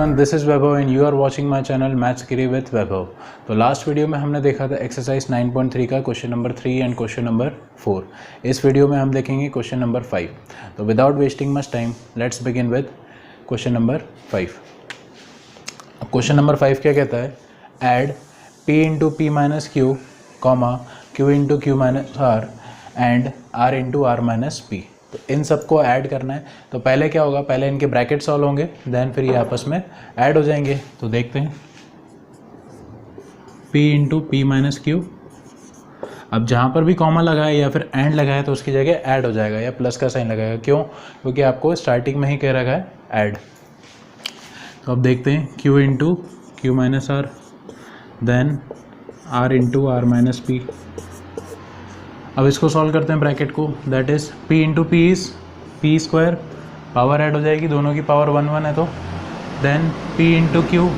Everyone, this is Vaibhav and you are watching my channel maths giri with Vaibhav. तो last video में हमने देखा था एक्सरसाइज 9.3 का question number 3 and question number 4। इस वीडियो में हम देखेंगे क्वेश्चन नंबर 5। तो without wasting much time let's begin with question number 5। अब क्वेश्चन नंबर 5 क्या कहता है? Add p into p minus q comma q into q minus r and r into r minus p. तो इन सबको add करना है। तो पहले क्या होगा, पहले इनके ब्रैकेट सॉल्व होंगे, देन फिर ये आपस में ऐड हो जाएंगे। तो देखते हैं p into p minus Q. अब जहाँ पर भी कॉमा लगा है या फिर एंड लगा है तो उसकी जगह ऐड हो जाएगा या प्लस का साइन लगाएगा। क्यों? क्योंकि आपको स्टार्टिंग में ही कह रखा है ऐड। तो अब देखते हैं q into q minus r then r into r minus p. अब इसको सॉल्व करते हैं ब्रैकेट को, that is p into p is p square, power add हो जाएगी, दोनों की पावर 1 1 है। तो देन p इंटू क्यू,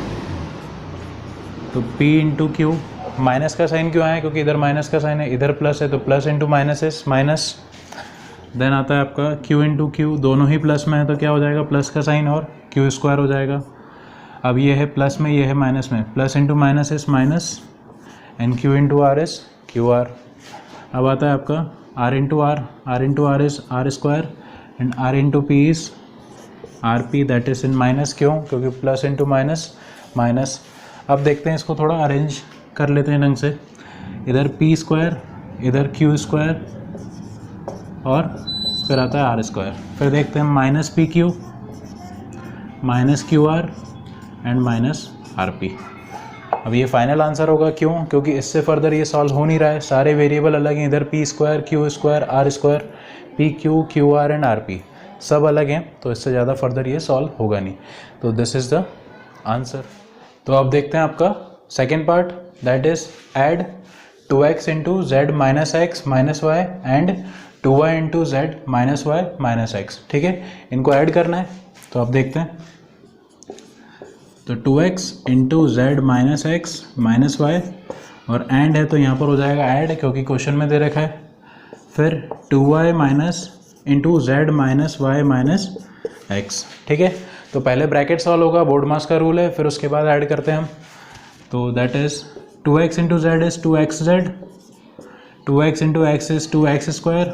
तो p इंटू क्यू, माइनस का साइन क्यों आया? क्योंकि इधर माइनस का साइन है, इधर प्लस है, तो plus into minus is minus. Then आता है आपका q इंटू क्यू, दोनों ही प्लस में है तो क्या हो जाएगा? प्लस का साइन और क्यू स्क्वायर हो जाएगा। अब ये है प्लस में, ये है माइनस में, plus into minus is minus and q into r is q r. अब आता है आपका r into r is r square and r into p is r p, that is in minus. क्यों? क्योंकि प्लस इंटू माइनस माइनस। अब देखते हैं इसको थोड़ा अरेंज कर लेते हैं ढंग से। इधर पी स्क्वायर, इधर क्यू स्क्वायर और फिर आता है आर स्क्वायर। फिर देखते हैं minus P Q minus Q r and minus R P. अब ये फाइनल आंसर होगा। क्यों? क्योंकि इससे फर्दर ये सॉल्व हो नहीं रहा है, सारे वेरिएबल अलग हैं। इधर p square, q square, r square, p q, q r and r p सब अलग हैं, तो इससे ज़्यादा फर्दर ये सॉल्व होगा नहीं। तो दिस इज़ द आंसर। तो अब देखते हैं आपका second part, that is add 2x into z minus x minus y and 2y into z minus y minus x. ठीक है, इनको ऐड करना है। तो अब देखते हैं, तो 2x into z minus x minus y और एंड है तो यहाँ पर हो जाएगा ऐड, क्योंकि क्वेश्चन में दे रखा है। फिर 2y minus into z minus y minus x. ठीक है, तो पहले ब्रैकेट सॉल्व होगा, बोर्ड मास का रूल है, फिर उसके बाद ऐड करते हैं हम। तो that is 2x into z is 2x Z, 2x into x is 2x square,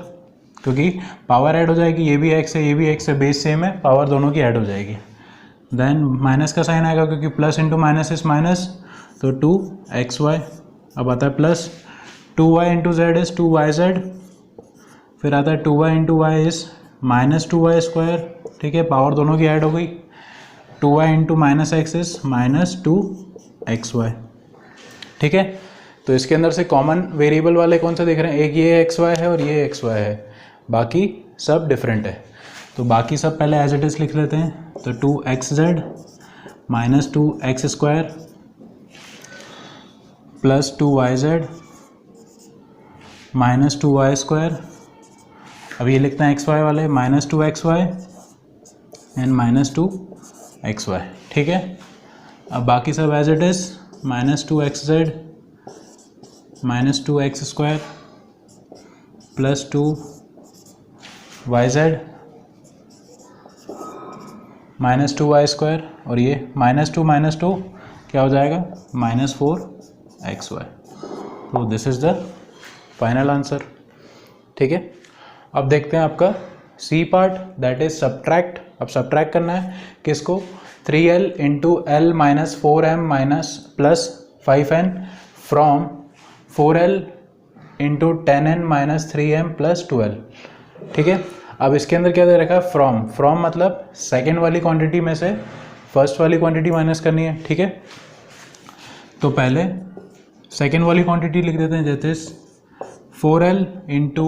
क्योंकि पावर ऐड हो जाएगी, ये भी x है ये भी x है, बेस सेम है, पावर दोनों की ऐड हो जाएगी। देन माइनस का साइन आएगा क्योंकि plus into minus is minus, तो 2xy। अब आता है plus 2y into z is 2y जेड, फिर आता है 2y into y is minus 2y square. ठीक है, पावर दोनों की ऐड हो गई। 2y into minus x is minus 2xy। ठीक है, तो इसके अंदर से कॉमन वेरिएबल वाले कौन से देख रहे हैं? एक ये xy है और ये xy है, बाकी सब डिफरेंट है। तो बाकी सब पहले एज इट इज लिख लेते हैं। तो 2xz minus 2x square plus 2yz minus 2y square. अब ये लिखते हैं xy वाले, minus 2xy and minus 2xy। ठीक है, अब बाकी सब as it is, minus 2xz minus 2x square plus 2yz minus 2y square और ये माइनस टू क्या हो जाएगा? Minus 4xy। तो this is the final answer. ठीक है, अब देखते हैं आपका c part, that is subtract. अब सब्ट्रैक्ट करना है किसको? 3l into l minus 4m minus plus 5n from 4l into 10n minus 3m plus 12। ठीक है, अब इसके अंदर क्या दे रखा है? फ्रॉम मतलब सेकेंड वाली क्वांटिटी में से फर्स्ट वाली क्वांटिटी माइनस करनी है। ठीक है, तो पहले सेकेंड वाली क्वांटिटी लिख देते हैं, जैसे 4l into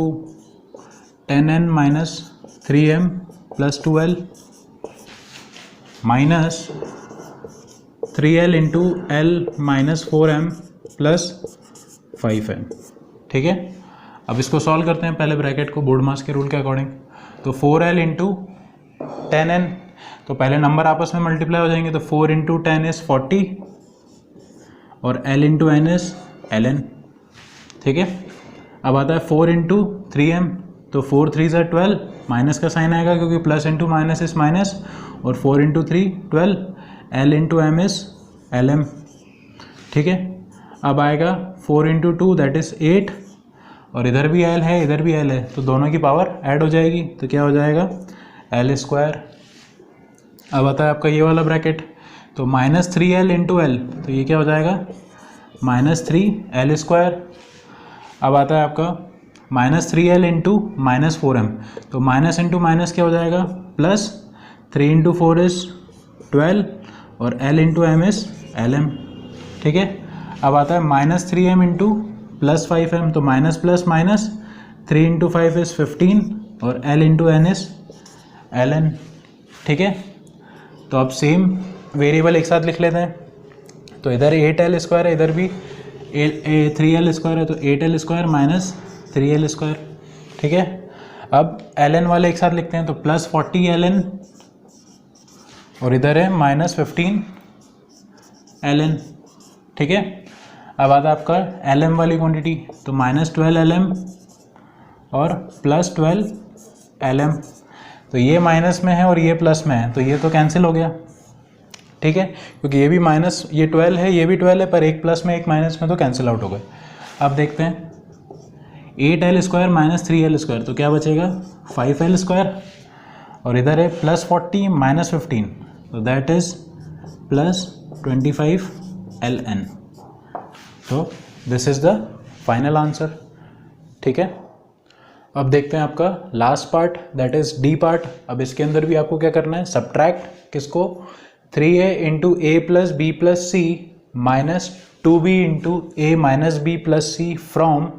10n minus 3m plus 12 minus 3l into l minus 4m plus 5m। ठीक है, अब इसको सॉल्व करते हैं पहले ब्रैकेट को बोर्ड मास के रूल के अकॉर्डिंग। तो 4l इंटू 10n, तो पहले नंबर आपस में मल्टीप्लाई हो जाएंगे, तो 4 इंटू 10 इज 40 और l into n is ln। ठीक है, अब आता है 4 इंटू 3m, तो 4 3 ज़ा 12, माइनस का साइन आएगा क्योंकि plus into minus is minus, और 4 into 3 12, L into m is l m, ठीक है। अब आएगा 4 इंटू 2 दैट इज़ 8, और इधर भी L है इधर भी L है, तो दोनों की पावर ऐड हो जाएगी, तो क्या हो जाएगा L स्क्वायर। अब आता है आपका ये वाला ब्रैकेट, तो -3L इंटू एल, तो ये क्या हो जाएगा -3L स्क्वायर। अब आता है आपका -3L इंटू -4M, तो माइनस इंटू माइनस क्या हो जाएगा प्लस, 3 इंटू 4 इज़ 12 और L into m is LM, ठीक है। अब आता है -3M इंटू +5M, तो minus plus minus, 3 into 5 is 15 और L into n is LN, ठीक है। तो अब सेम वेरिएबल एक साथ लिख लेते हैं, तो इधर 8L स्क्वायर है, इधर भी 3L स्क्वायर है, तो 8L square minus 3L square, ठीक है। अब LN वाले एक साथ लिखते हैं, तो प्लस 40 LN और इधर है -15 LN, ठीक है। अब आता है आपका LM वाली क्वांटिटी, तो -12 LM और +12 LM, तो ये माइनस में है और ये प्लस में है, तो ये तो कैंसिल हो गया, ठीक है, क्योंकि ये भी माइनस, ये 12 है ये भी 12 है, पर एक प्लस में एक माइनस में, तो कैंसिल आउट हो गए। अब देखते हैं 8L स्क्वायर -3L स्क्वायर, तो क्या बचेगा 5L स्क्वायर, और इधर है +40 -15, तो दैट इज़ +25 LN। तो this is the final answer, ठीक है। अब देखते हैं आपका last part, that is D part. अब इसके अंदर भी आपको क्या करना है, सब्ट्रैक्ट किसको, 3A into A plus B plus C minus 2B into A minus B plus C from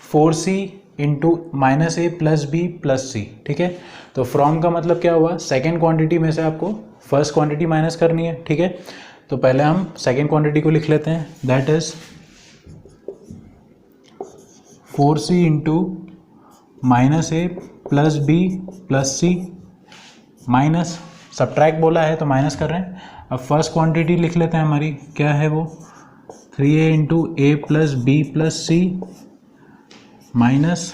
4C into -A plus B plus C, ठीक है। तो फ्रॉम का मतलब क्या हुआ, सेकेंड क्वांटिटी में से आपको फर्स्ट क्वांटिटी माइनस करनी है, ठीक है। तो पहले हम सेकेंड क्वांटिटी को लिख लेते हैं, that is 4C into -A plus B plus C minus, subtract बोला है तो माइनस कर रहे हैं। अब फर्स्ट क्वांटिटी लिख लेते हैं, हमारी क्या है वो 3A into A plus B plus C minus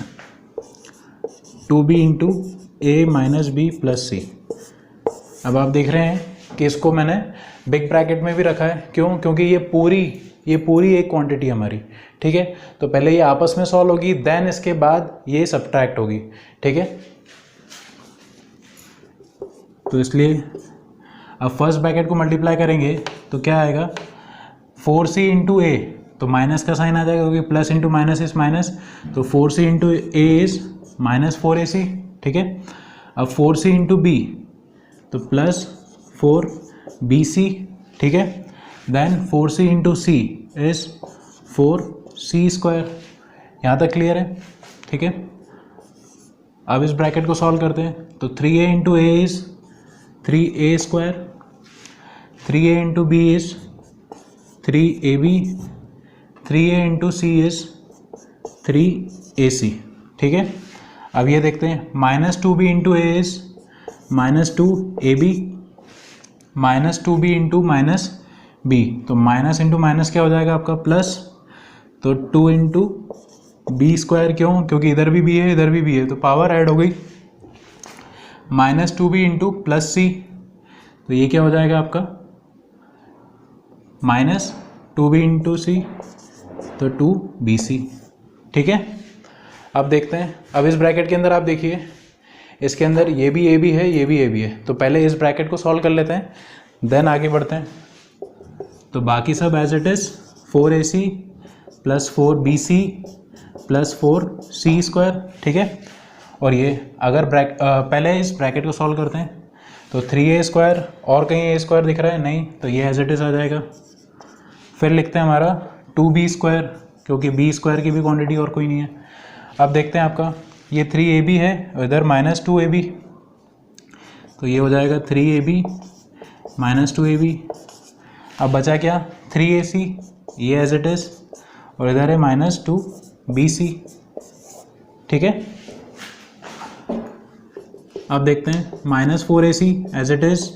2B into A minus B plus सी। अब आप देख रहे हैं कि इसको मैंने बिग ब्रैकेट में भी रखा है, क्यों, क्योंकि ये पूरी एक क्वांटिटी हमारी, ठीक है। तो पहले ये आपस में सॉल्व होगी, देन इसके बाद ये सब्ट्रैक्ट होगी, ठीक है। तो इसलिए अब फर्स्ट ब्रैकेट को मल्टीप्लाई करेंगे तो क्या आएगा 4C इंटू ए, तो माइनस का साइन आ जाएगा क्योंकि plus into minus is minus, तो 4C into A is -4AC, ठीक है। अब 4C इंटू बी, तो +4BC, ठीक है। Then 4C into C is 4C square, यहाँ तक क्लियर है, ठीक है। अब इस ब्रैकेट को सॉल्व करते हैं, तो 3A into A is 3A square, 3A into B is 3AB, 3A into C is 3AC, ठीक है। अब ये देखते हैं -2B into A is -2AB, -2B into -B, तो माइनस इंटू माइनस क्या हो जाएगा आपका प्लस, तो 2 इंटू बी स्क्वायर, क्यों, क्योंकि इधर भी है इधर भी है, तो पावर ऐड हो गई, -2B इंटू प्लस सी, तो ये क्या हो जाएगा आपका -2B इंटू सी, तो 2BC, ठीक है। अब देखते हैं, अब इस ब्रैकेट के अंदर आप देखिए, इसके अंदर ये भी AB है ये भी AB है, तो पहले इस ब्रैकेट को सॉल्व कर लेते हैं, देन आगे बढ़ते हैं। तो बाकी सब as it is 4AC plus 4BC plus 4C square, ठीक है। और ये अगर पहले इस ब्रैकेट को सॉल्व करते हैं, तो 3A स्क्वायर, और कहीं A स्क्वायर दिख रहा है नहीं, तो ये एज इट इज़ आ जाएगा। फिर लिखते हैं हमारा 2B स्क्वायर, क्योंकि B स्क्वायर की भी क्वांटिटी और कोई नहीं है। अब देखते हैं आपका ये 3AB है, इधर -2AB, तो ये हो जाएगा 3AB -2AB। अब बचा क्या 3AC, ये एज इट इज़, और इधर है -2BC, ठीक है। अब देखते हैं -4AC as it is,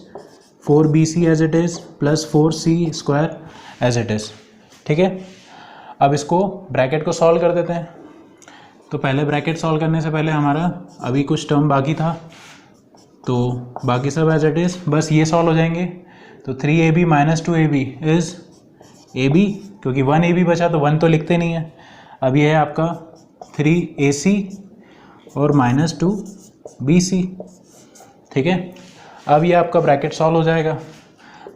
4BC as it is, plus 4C square as it is, ठीक है। अब इसको ब्रैकेट को सॉल्व कर देते हैं। तो पहले ब्रैकेट सॉल्व करने से पहले हमारा अभी कुछ टर्म बाकी था, तो बाकी सब एज इट इज़, बस ये सॉल्व हो जाएंगे, तो 3ab minus 2ab is ab, क्योंकि 1ab बचा तो 1 तो लिखते नहीं है। अब ये है आपका 3ac और माइनस 2bc, ठीक है। अब ये आपका ब्रैकेट सॉल्व हो जाएगा,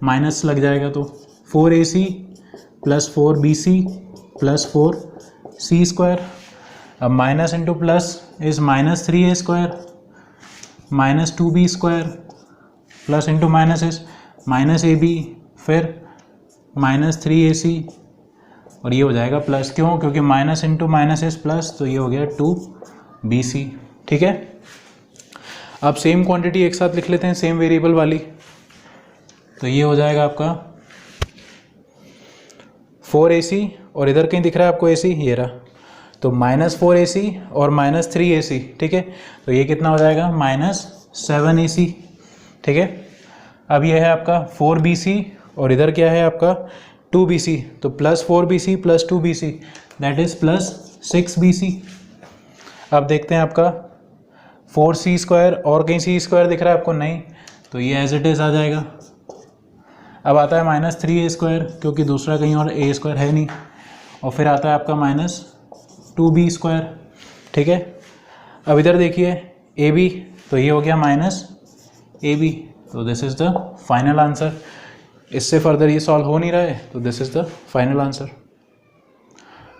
माइनस लग जाएगा तो 4ac plus 4bc plus 4c square. अब minus into plus is minus 3a square minus 2b square plus into minus is minus ab, फिर माइनस 3ac और ये हो जाएगा प्लस। क्यों? क्योंकि minus into minus is plus, तो ये हो गया 2bc, ठीक है। अब सेम क्वांटिटी एक साथ लिख लेते हैं, सेम वेरिएबल वाली। तो ये हो जाएगा आपका 4ac और इधर कहीं दिख रहा है आपको ac, ये रहा, तो माइनस 4ac और माइनस 3ac, ठीक है। तो ये कितना हो जाएगा? माइनस 7ac, ठीक है। अब ये है आपका 4bc और इधर क्या है आपका 2bc, तो plus 4bc plus 2bc that is plus 6bc। अब देखते हैं आपका 4c स्क्वायर और कहीं c स्क्वायर दिख रहा है आपको? नहीं, तो ये एज इट इज आ जाएगा। अब आता है माइनस 3a स्क्वायर, क्योंकि दूसरा कहीं और a स्क्वायर है नहीं, और फिर आता है आपका माइनस 2b स्क्वायर, ठीक है। अब इधर देखिए ab, तो ये हो गया माइनस ab, तो this is the final answer. इससे फर्दर ये सॉल्व हो नहीं रहा है, तो this is the final answer.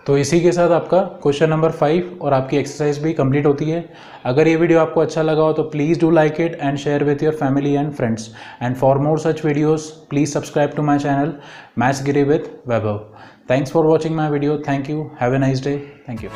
तो इसी के साथ आपका क्वेश्चन नंबर 5 और आपकी एक्सरसाइज भी कंप्लीट होती है। अगर ये वीडियो आपको अच्छा लगा हो तो please do like it and share with your family and friends, and for more such videos please subscribe to my channel maths Giri with Vaibhav. Thanks for watching my video, thank you, have a nice day, thank you.